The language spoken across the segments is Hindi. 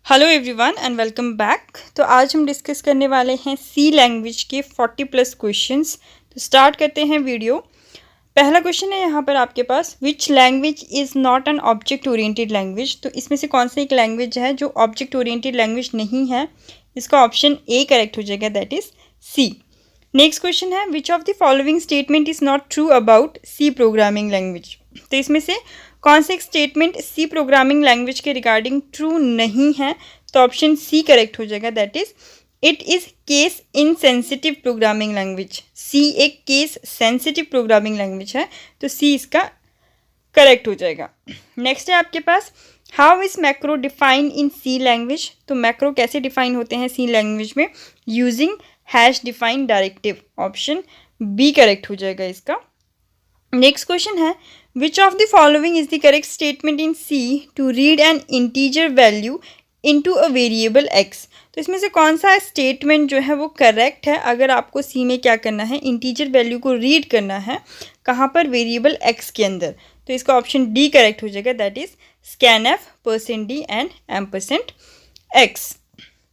Hello everyone and welcome back. तो आज हम डिस्कस करने वाले हैं सी लैंग्वेज के 40+ क्वेश्चंस। तो स्टार्ट करते हैं वीडियो। पहला क्वेश्चन है यहाँ पर आपके पास, which language is not an object oriented language. तो इसमें से कौन सा एक लैंग्वेज है जो ऑब्जेक्ट ओरिएंटेड लैंग्वेज नहीं है। इसका ऑप्शन ए करेक्ट हो जाएगा, that is C. Next question है, which of the following statement is not true about C programming language. तो इसमें से कौन से एक स्टेटमेंट सी प्रोग्रामिंग लैंग्वेज के रिगार्डिंग ट्रू नहीं है। तो ऑप्शन सी करेक्ट हो जाएगा, that is it is case insensitive programming language. C एक केस सेंसिटिव प्रोग्रामिंग लैंग्वेज है, तो सी इसका करेक्ट हो जाएगा। नेक्स्ट है आपके पास, how is macro define in C language. तो मैक्रो कैसे डिफाइन होते हैं सी लैंग्वेज में, using hash define directive. Option B correct हो जाएगा इसका। नेक्स्ट क्वेश्चन है, which of the following is the correct statement in C to read an integer value into a variable X. तो इसमें से कौन सा स्टेटमेंट जो है वो करेक्ट है अगर आपको सी में क्या करना है, इंटीजर वैल्यू को रीड करना है, कहाँ पर, वेरिएबल एक्स के अंदर। तो इसका ऑप्शन डी करेक्ट हो जाएगा, that is scanf %d and %x।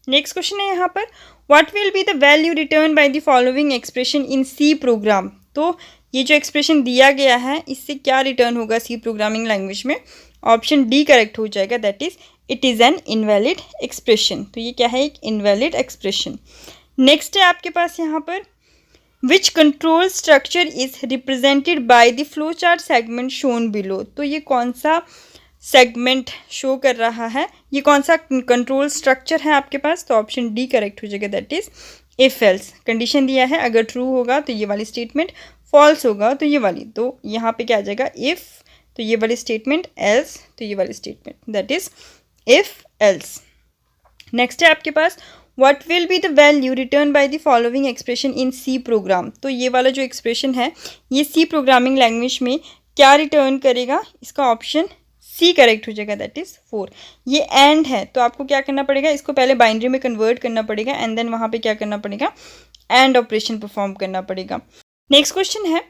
Next question है यहाँ पर, what will be the value return by the following expression in C program. तो ये जो एक्सप्रेशन दिया गया है इससे क्या रिटर्न होगा सी प्रोग्रामिंग लैंग्वेज में। ऑप्शन डी करेक्ट हो जाएगा, that is it is an invalid expression. तो ये क्या है, एक इनवैलिड एक्सप्रेशन। नेक्स्ट है आपके पास यहाँ पर, which control structure is represented by the flow chart segment shown below. तो ये कौन सा सेगमेंट शो कर रहा है, ये कौन सा कंट्रोल स्ट्रक्चर है आपके पास। तो ऑप्शन डी करेक्ट हो जाएगा, that is if else. Condition दिया है, अगर ट्रू होगा तो ये वाली स्टेटमेंट, फॉल्स होगा तो ये वाली। तो यहाँ पे क्या आ जाएगा, इफ तो ये वाली स्टेटमेंट, एल्स तो ये वाली statement, that is if else. Next है आपके पास, what will be the value return by the following expression in C program. तो ये वाला जो एक्सप्रेशन है ये सी प्रोग्रामिंग लैंग्वेज में क्या रिटर्न करेगा। इसका ऑप्शन सी करेक्ट हो जाएगा, दैट इज 4। ये एंड है तो आपको क्या करना पड़ेगा, इसको पहले बाइनरी में कन्वर्ट करना पड़ेगा एंड देन वहाँ पे क्या करना पड़ेगा, एंड ऑपरेशन परफॉर्म करना पड़ेगा। नेक्स्ट क्वेश्चन है,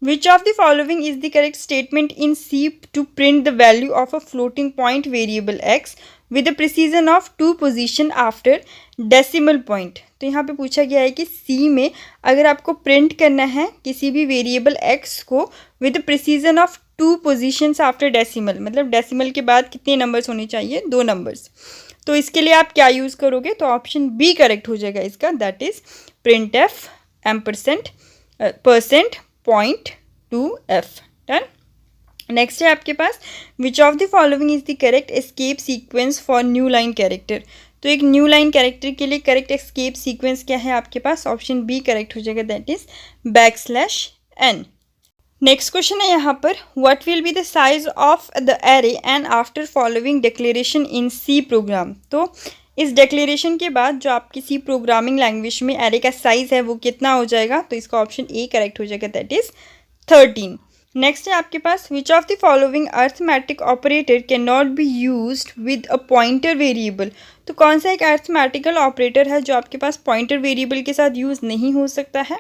which of the following is the correct statement in C to print the value of a floating point variable X with the precision of 2 position after decimal point. तो यहाँ पे पूछा गया है कि सी में अगर आपको प्रिंट करना है किसी भी वेरिएबल एक्स को with the precision of 2 positions after decimal, मतलब डेसिमल के बाद कितने नंबर्स होने चाहिए, 2 नंबर्स। तो इसके लिए आप क्या यूज़ करोगे, तो ऑप्शन बी करेक्ट हो जाएगा इसका, that is print F %.2f। Done. Next है आपके पास, which of the following is the correct escape sequence for new line character. तो एक न्यू लाइन कैरेक्टर के लिए करेक्ट एस्केप सीक्वेंस क्या है आपके पास, ऑप्शन बी करेक्ट हो जाएगा, that is \n। Next question है यहाँ पर, what will be the size of the array and after following declaration in C program. तो इस डिक्लेरेशन के बाद जो आपकी सी प्रोग्रामिंग लैंग्वेज में एरे का साइज़ है वो कितना हो जाएगा। तो इसका ऑप्शन ए करेक्ट हो जाएगा, दैट इज 13। नेक्स्ट है आपके पास, which of the following arithmetic operator can not be used with a pointer variable. तो कौन सा एक अर्थमेटिकल ऑपरेटर है जो आपके पास पॉइंटर वेरिएबल के साथ यूज़ नहीं हो सकता है।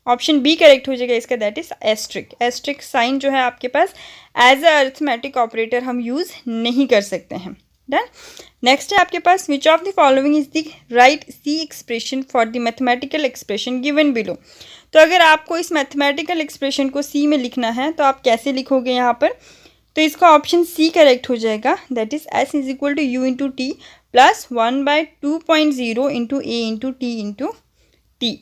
ऑप्शन बी करेक्ट हो जाएगा इसका, that is asterisk. Asterisk sign जो है आपके पास एज अ अर्थमेटिक ऑपरेटर हम यूज़ नहीं कर सकते हैं। डन। नेक्स्ट है आपके पास, which of the following is the right C expression for the mathematical expression given below. तो अगर आपको इस मैथमेटिकल एक्सप्रेशन को सी में लिखना है तो आप कैसे लिखोगे यहाँ पर, तो इसका ऑप्शन सी करेक्ट हो जाएगा, that is s is equal to u into T plus 1/2.0 into a into T into T.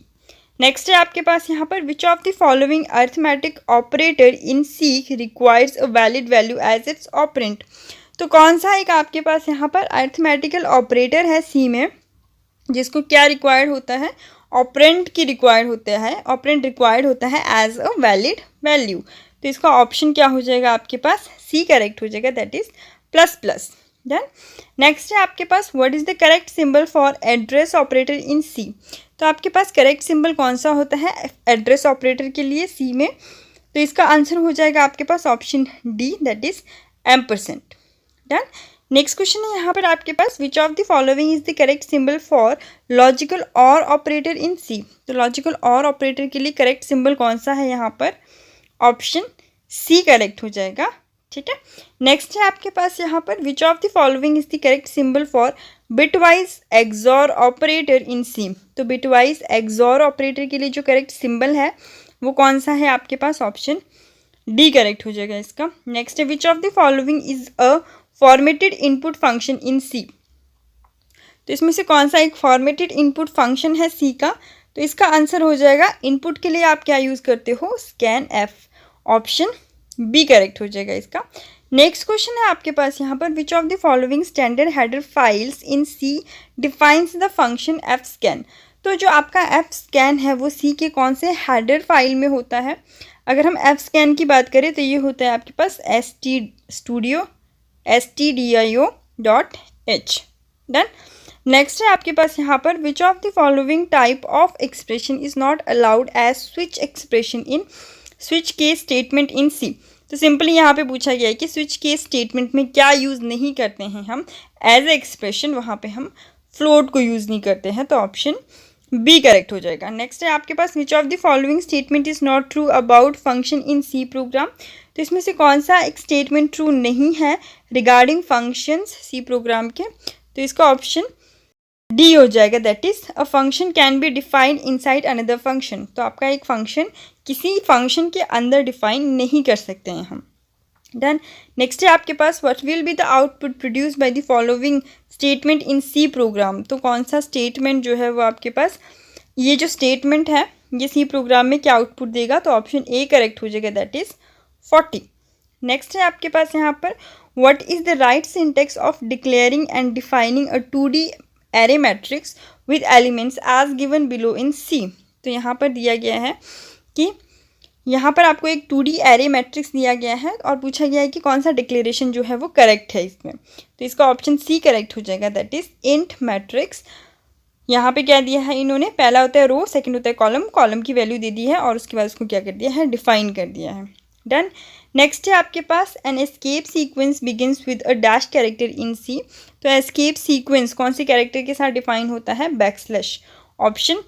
Next है आपके पास यहाँ पर, which of the following arithmetic operator in C requires a valid value as its operand. तो कौन सा एक आपके पास यहाँ पर अर्थमेटिकल ऑपरेटर है सी में जिसको क्या रिक्वायर्ड होता है, ऑपरेंट की रिक्वायर्ड होता है, ऑपरेंट रिक्वायर्ड होता है एज अ वैलिड वैल्यू। तो इसका ऑप्शन क्या हो जाएगा आपके पास, सी करेक्ट हो जाएगा, दैट इज ++। डन। नेक्स्ट है आपके पास, what is the correct symbol for address operator in C. तो आपके पास करेक्ट सिंबल कौन सा होता है एड्रेस ऑपरेटर के लिए सी में। तो इसका आंसर हो जाएगा आपके पास option D, that is %। Done. Next question है यहाँ पर आपके पास, which of the following is the correct symbol for logical और ऑपरेटर इन सी। तो लॉजिकल और ऑपरेटर के लिए करेक्ट सिंबल कौन सा है यहाँ पर, ऑप्शन सी करेक्ट हो जाएगा, ठीक है। नेक्स्ट है आपके पास यहाँ पर which of the following is the correct symbol for bitwise XOR operator in C. तो बिटवाइज एक्सॉर ऑपरेटर के लिए जो करेक्ट सिंबल है वो कौन सा है आपके पास, ऑप्शन डी करेक्ट हो जाएगा इसका। नेक्स्ट है which of the following is a formatted input function in C. तो इसमें से कौन सा एक फॉर्मेटेड इनपुट फंक्शन है सी का, तो इसका आंसर हो जाएगा इनपुट के लिए आप क्या यूज़ करते हो, scan F, option B correct हो जाएगा इसका। नेक्स्ट क्वेश्चन है आपके पास यहाँ पर which of the following standard header files in C defines the function F scan. तो जो आपका एफ स्कैन है वो सी के कौन से हेडर फाइल में होता है। अगर हम एफ स्कैन की बात करें तो ये होता है आपके पास stdio.h। डन। नेक्स्ट है आपके पास यहाँ पर which of the following type of expression is not allowed as switch expression in switch case statement in C. तो सिंपली यहाँ पे पूछा गया है कि स्विच केस स्टेटमेंट में क्या यूज़ नहीं करते हैं हम एज ए एक्सप्रेशन, वहाँ पे हम फ्लोट को यूज़ नहीं करते हैं, तो ऑप्शन बी करेक्ट हो जाएगा। नेक्स्ट है आपके पास which of the following statement is not true about function in C program. तो इसमें से कौन सा एक स्टेटमेंट ट्रू नहीं है रिगार्डिंग फंक्शंस सी प्रोग्राम के, तो इसका ऑप्शन डी हो जाएगा, that is a function can be defined inside another function. तो आपका एक फंक्शन किसी फंक्शन के अंदर डिफाइन नहीं कर सकते हैं हम। डन। नेक्स्ट है आपके पास what will be the output produce by the following statement in C program. तो कौन सा स्टेटमेंट जो है वो आपके पास, ये जो स्टेटमेंट है ये सी प्रोग्राम में क्या आउटपुट देगा, तो ऑप्शन ए करेक्ट हो जाएगा, दैट इज 40। नेक्स्ट है आपके पास यहाँ पर what is the right syntax of declaring and defining a 2D array matrix with elements as given below in C. तो यहाँ पर दिया गया है कि यहाँ पर आपको एक 2D एरे मैट्रिक्स दिया गया है और पूछा गया है कि कौन सा डिक्लेरेशन जो है वो करेक्ट है इसमें, तो इसका ऑप्शन सी करेक्ट हो जाएगा, दैट इज इंट मैट्रिक्स। यहाँ पे क्या दिया है इन्होंने, पहला होता है रो, सेकंड होता है कॉलम, कॉलम की वैल्यू दे दी है और उसके बाद उसको क्या कर दिया है, डिफाइन कर दिया है। डन। नेक्स्ट है आपके पास an escape sequence begins with a dash character in C. तो एस्केप सीक्वेंस कौन सी कैरेक्टर के साथ डिफाइन होता है, बैकस्लैश, ऑप्शन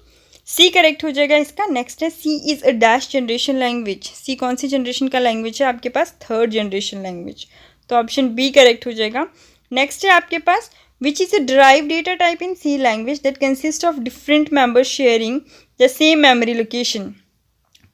सी करेक्ट हो जाएगा इसका। नेक्स्ट है C is a dash generation language. C कौन सी जनरेशन का लैंग्वेज है आपके पास, थर्ड जनरेशन लैंग्वेज, तो ऑप्शन बी करेक्ट हो जाएगा। नेक्स्ट है आपके पास which is a derive data type in C language that consist of different members sharing the same memory location.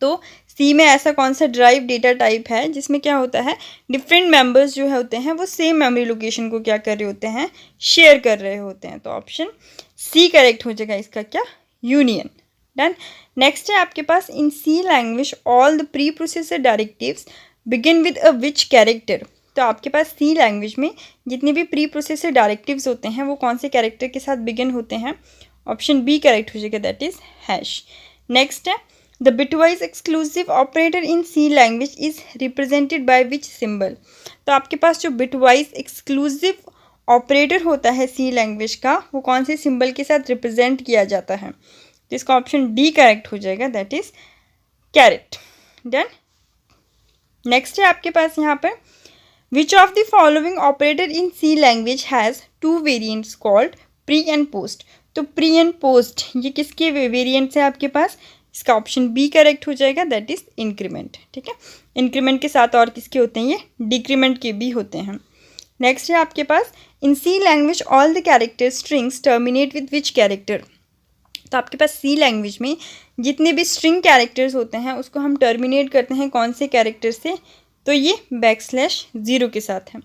तो सी में ऐसा कौन सा ड्राइव डेटा टाइप है जिसमें क्या होता है, डिफरेंट मेंबर्स जो है होते हैं वो सेम मेमोरी लोकेशन को क्या कर रहे होते हैं, शेयर कर रहे होते हैं, तो ऑप्शन सी करेक्ट हो जाएगा इसका क्या, यूनियन। डन। नेक्स्ट है आपके पास in C language all the pre processor directives begin with a which character. तो आपके पास सी लैंग्वेज में जितने भी प्री प्रोसेसर डायरेक्टिव्स होते हैं वो कौन से कैरेक्टर के साथ बिगिन होते हैं, ऑप्शन बी करेक्ट हो जाएगा, दैट इज हैश। नेक्स्ट है the bitwise exclusive operator in C language is represented by which symbol. तो आपके पास जो बिटवाइज एक्सक्लूसिव ऑपरेटर होता है सी लैंग्वेज का वो कौन से सिंबल के साथ रिप्रेजेंट किया जाता है, तो इसका ऑप्शन डी करेक्ट हो जाएगा, that is caret. Done. Next है आपके पास यहाँ पर which of the following operator in C language has 2 variants called pre and post. तो प्री एंड पोस्ट ये किसके वेरिएंट्स है आपके पास, इसका ऑप्शन बी करेक्ट हो जाएगा, दैट इज इंक्रीमेंट। ठीक है, इंक्रीमेंट के साथ और किसके होते हैं, ये डिक्रीमेंट के भी होते हैं। नेक्स्ट है आपके पास in C language all the character strings terminate with which character. तो आपके पास सी लैंग्वेज में जितने भी स्ट्रिंग कैरेक्टर्स होते हैं उसको हम टर्मिनेट करते हैं कौन से कैरेक्टर से, तो ये \0 के साथ है।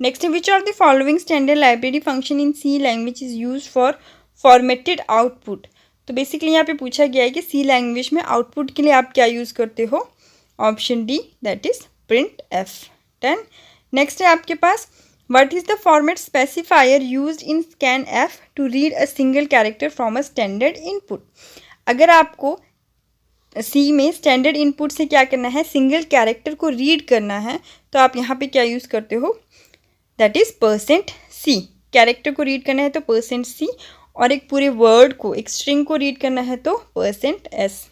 नेक्स्ट है which of the following standard library function in C language is use for formatted output. तो बेसिकली यहाँ पे पूछा गया है कि सी लैंग्वेज में आउटपुट के लिए आप क्या यूज़ करते हो, option D, that is print F. Done. Next है आपके पास what is the format specifier used in scan F to read a single character from a standard input. अगर आपको सी में स्टैंडर्ड इनपुट से क्या करना है, सिंगल कैरेक्टर को रीड करना है, तो आप यहाँ पे क्या यूज़ करते हो, दैट इज %c। कैरेक्टर को रीड करना है तो %c और एक पूरे वर्ड को, एक स्ट्रिंग को रीड करना है तो %s।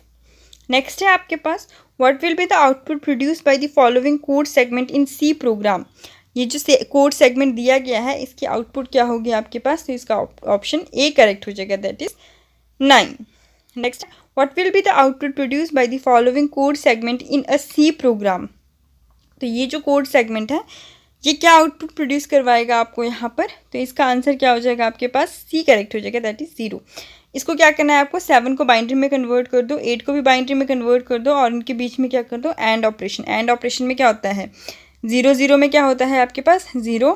नेक्स्ट है आपके पास what will be the output produce by the following code segment in C program. ये जो कोड सेगमेंट दिया गया है इसकी आउटपुट क्या होगी आपके पास, तो इसका ऑप्शन ए करेक्ट हो जाएगा, that is 9। Next what will be the output produce by the following code segment in a C program. तो ये जो कोड सेगमेंट है ये क्या आउटपुट प्रोड्यूस करवाएगा आपको यहाँ पर, तो इसका आंसर क्या हो जाएगा आपके पास, सी करेक्ट हो जाएगा, दैट इज़ 0। इसको क्या करना है आपको, 7 को बाइनरी में कन्वर्ट कर दो, 8 को भी बाइनरी में कन्वर्ट कर दो और उनके बीच में क्या कर दो, एंड ऑपरेशन। एंड ऑपरेशन में क्या होता है, 0 0 में क्या होता है आपके पास 0,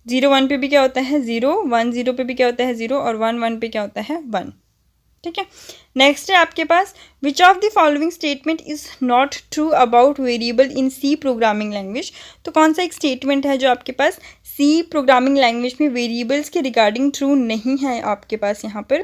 0 1 पे भी क्या होता है 0, 1 0 पे भी क्या होता है 0 और 1 1 पे क्या होता है 1। ठीक है, नेक्स्ट है आपके पास which of the following statement is not true about variable in C programming language. तो कौन सा एक स्टेटमेंट है जो आपके पास सी प्रोग्रामिंग लैंग्वेज में वेरिएबल्स के रिगार्डिंग ट्रू नहीं है आपके पास यहाँ पर,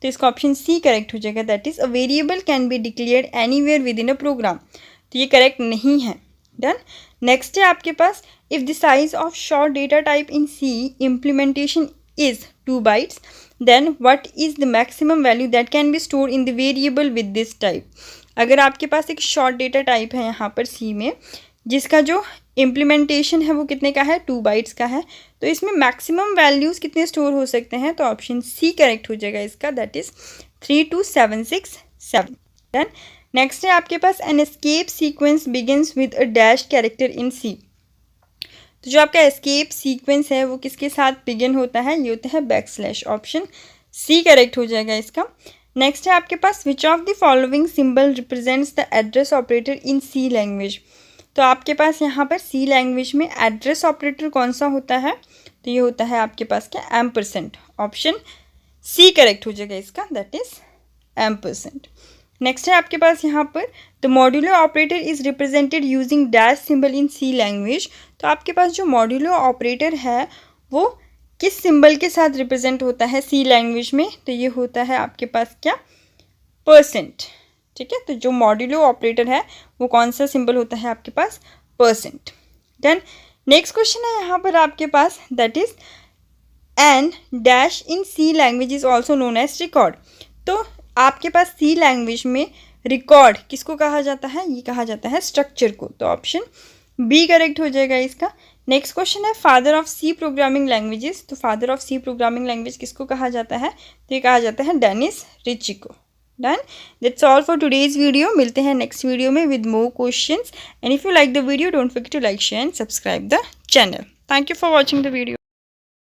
तो इसका ऑप्शन सी करेक्ट हो जाएगा, that is a variable can be declared anywhere with in a program. तो ये करेक्ट नहीं है। डन। नेक्स्ट है आपके पास if the size of short data type in C implementation is 2 bytes, then what is the maximum value that can be stored in the variable with this type। अगर आपके पास एक शॉर्ट डेटा टाइप है यहाँ पर सी में जिसका जो इम्प्लीमेंटेशन है वो कितने का है, 2 bytes का है, तो इसमें मैक्सिमम वैल्यूज़ कितने स्टोर हो सकते हैं, तो ऑप्शन सी करेक्ट हो जाएगा इसका, दैट इज़ 32767। डन। नेक्स्ट है आपके पास an escape sequence begins with a dash character in C. तो जो आपका एस्केप सीक्वेंस है वो किसके साथ बिगिन होता है, ये होता है बैकस्लैश, ऑप्शन सी करेक्ट हो जाएगा इसका। नेक्स्ट है आपके पास which of the following symbol represents the address operator in C language. तो आपके पास यहाँ पर सी लैंग्वेज में एड्रेस ऑपरेटर कौन सा होता है, तो ये होता है आपके पास क्या, एम्परसेंट, ऑप्शन सी करेक्ट हो जाएगा इसका, दैट इज एम्परसेंट। नेक्स्ट है आपके पास यहाँ पर the modulo operator is represented using dash symbol in C language. तो आपके पास जो मॉड्यूलो ऑपरेटर है वो किस सिंबल के साथ रिप्रेजेंट होता है सी लैंग्वेज में, तो ये होता है आपके पास क्या, परसेंट। ठीक है, तो जो मॉड्यूलो ऑपरेटर है वो कौन सा सिंबल होता है आपके पास, परसेंट। देन नेक्स्ट क्वेश्चन है यहाँ पर आपके पास that is an dash in C language is also known as record. तो आपके पास सी लैंग्वेज में रिकॉर्ड किसको कहा जाता है, ये कहा जाता है स्ट्रक्चर को, तो ऑप्शन बी करेक्ट हो जाएगा इसका। नेक्स्ट क्वेश्चन है father of C programming languages. तो father of C programming language किसको कहा जाता है, तो ये कहा जाता है डेनिस रिची को। Done, that's all for today's video. मिलते हैं नेक्स्ट वीडियो में with more questions and if you like the video don't forget to like share and subscribe the channel. Thank you for watching the video.